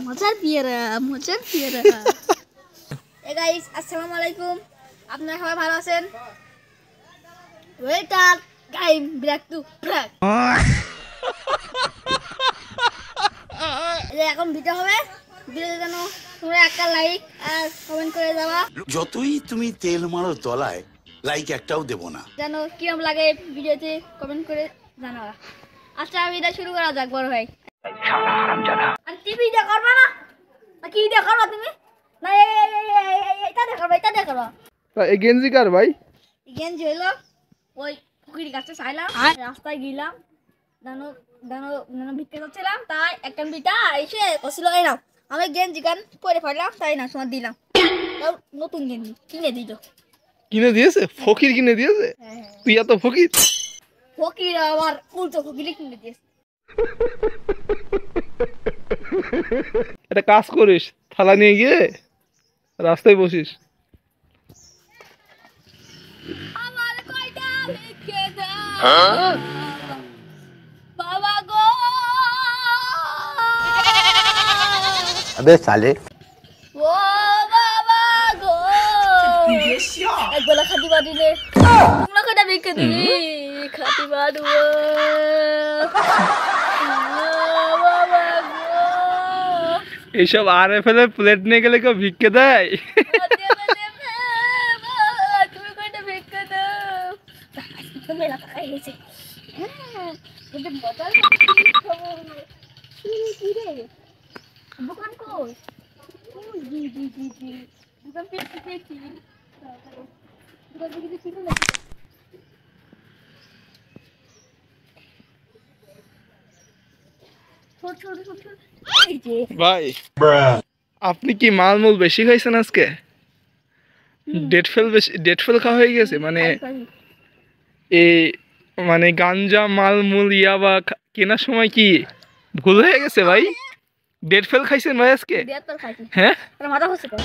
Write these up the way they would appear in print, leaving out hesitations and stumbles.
মজার পিয়ারা মজার পিয়ারা। এ গাইস আসসালামু আলাইকুম, আপনারা সবাই ভালো আছেন? Waiter time break to break. এখন ভিডিও হবে, ভিডিওর জন্য তোমরা একটা লাইক আর কমেন্ট করে যাবা। যতই তুমি তেল মারো তলায় লাইক একটাও দেব না। জানো কিরম লাগে ভিডিওতে কমেন্ট করে জানাবা। আচ্ছা ভিডিও শুরু করা যাক বড় ভাই। আর কি ভিডিও করবা না? কি ভিডিও করবা তুমি? না এটা দেখাবা, এটা দেখাবা। এই গেঞ্জি কার ভাই? গেঞ্জি হইলো ওই পুকুরি গাছে চাইলাম, রাস্তায় গেলাম, জানো জানো জানো ভিক্ষা করছিলাম, তাই একটা বিটা এসে বসছিল, এই নাও আমি গেঞ্জি গান পরে ফেললাম, তাই না তোমার দিলাম। নতুন গেঞ্জি কিনে দিল। কিনে দিয়েছে? ফকির কিনে দিয়েছে? তুই এত ফকির? ফকির আবার উল্টো ফকির কিনে দিয়েছে। একটা কাজ করিস, থালা নিয়ে গিয়ে রাস্তায় বসিস। আমার কয়টা ভিক্ষে দাও বাবা গো। अबे साले ও বাবা গো, একবেলা খাতি বাড়ি রে, তোমরা কয়টা ভিক্ষে দিলি খাতি বাড়ু বাবা গো। এইসব RFL এর প্লেট নিয়ে গেলে কেউ ভিক্ষে দেয়? তুমি কয়টা ভিক্ষে দাও? মেলা টাকা গেছে কি রে, দোকান কই? জি জি জি জি দোকান পেয়েছি পেয়েছি, দোকান থেকে কিছু কিনে নাকি? ছোট ছোট ছোট ছোট এই যে ভাই আপনি কি মালমূল বেশি খাইছেন আজকে? ডেট ফেল খাওয়া হয়ে গেছে মানে এই মানে গাঞ্জা মালমূল ইয়াবা কেনার সময় কি ভুল হয়ে গেছে ভাই? ডেট ফেল খাইছেন ভাই আজকে? দেড় ফেল খাইছি। হ্যাঁ আরে মাথা হচ্ছে তো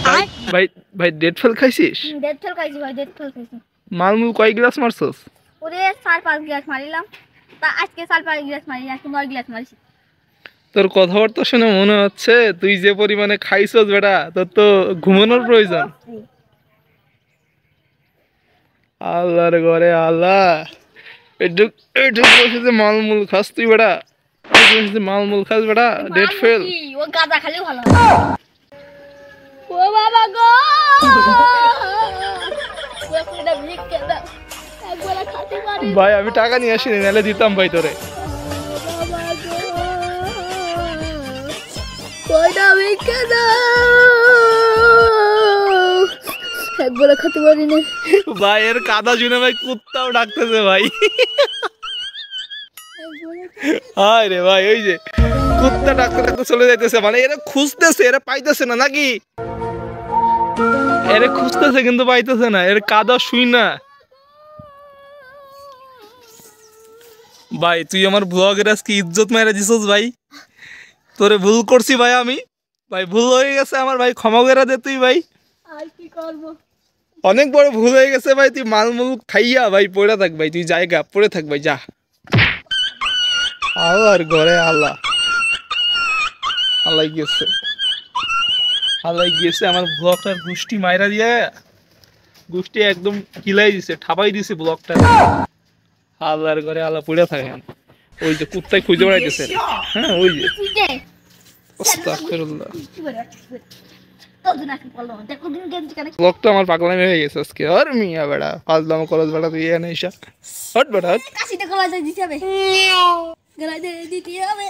ভাই ভাই ডেট ফেল খাইছিস? দেড় ফেল খাইছি ভাই, দেড় ফেল খাইছি। মালমূল কয় গ্লাস মারছস? ওরে 4-5 গ্লাস মারিলাম, তা আজকে 4-5 গ্লাস মারি, আজকে 9 গ্লাস মারিছি। তোর কথাবার্তা শুনে মনে হচ্ছে তুই যে পরিমাণে খাইছস বেটা, তোর তো ঘুমানোর প্রয়োজন। আল্লাহর ঘরে আল্লাহ, একটু বসে যে মালমূল খাস তুই বেটা, মালমূল খাস বেটা, ডেট ফেল। ও গাদা খালি ভালো হয়। ও বাবা গো, একটা ভিক্ষে দাও, একবেলা খেতে পারি। ভাই আমি টাকা নিয়ে আসিনি, নাহলে দিতাম ভাই তোরে। বাবা গো, কয়টা ভিক্ষে দাও, একবেলা খেতে পারি না। ভাই এর কাদা শুনে ভাই কুত্তাও ডাকতেছে ভাই। হায় রে ভাই, ওই যে কুত্তা ডাকতে ডাকতে চলে যাইতেছে, মানে এরা খুঁজতেছে, এরা পাইতেছে না নাকি? এরা খুঁজতেছে কিন্তু পাইতেছে না, এর কাদা শুই না। ভাই তুই আমার ব্লগের আজকে ইজ্জত মেরে দিছস ভাই, তোরে ভুল করছি ভাই আমি, ভাই ভুল হয়ে গেছে আমার ভাই, ক্ষমা করে দে তুই ভাই। আর কি করবো, অনেক বড় ভুল হয়ে গেছে ভাই, তুই মালমূল খাইয়া ভাই পড়ে থাক ভাই, তুই জায়গা পড়ে থাক ভাই, যা। আল্লাহর ঘরে আল্লাহ, আল্লাহ গিয়েছে, আল্লাহ গিয়েছে আমার ব্লগটার গুষ্টি মাইরা দিয়ে, গুষ্টি একদম কিলাই দিছে, ঠাপাই দিছে ব্লগটা। আল্লাহর ঘরে আল্লাহ পড়ে থাকেন, ওই যে কুত্তায় খুঁজে বেড়াইতেছে। হ্যাঁ ওই যে আস্তাগফিরুল্লাহ, ব্লগটা আমার পাগলামি হয়ে গেছে আজকে। আর মিয়া বেড়া ফাজলামো করস বেড়া, তুই এনে এসা হট বেড়া হট। কাশিটা গলায় দিতে হবে, গলায় দিতে হবে।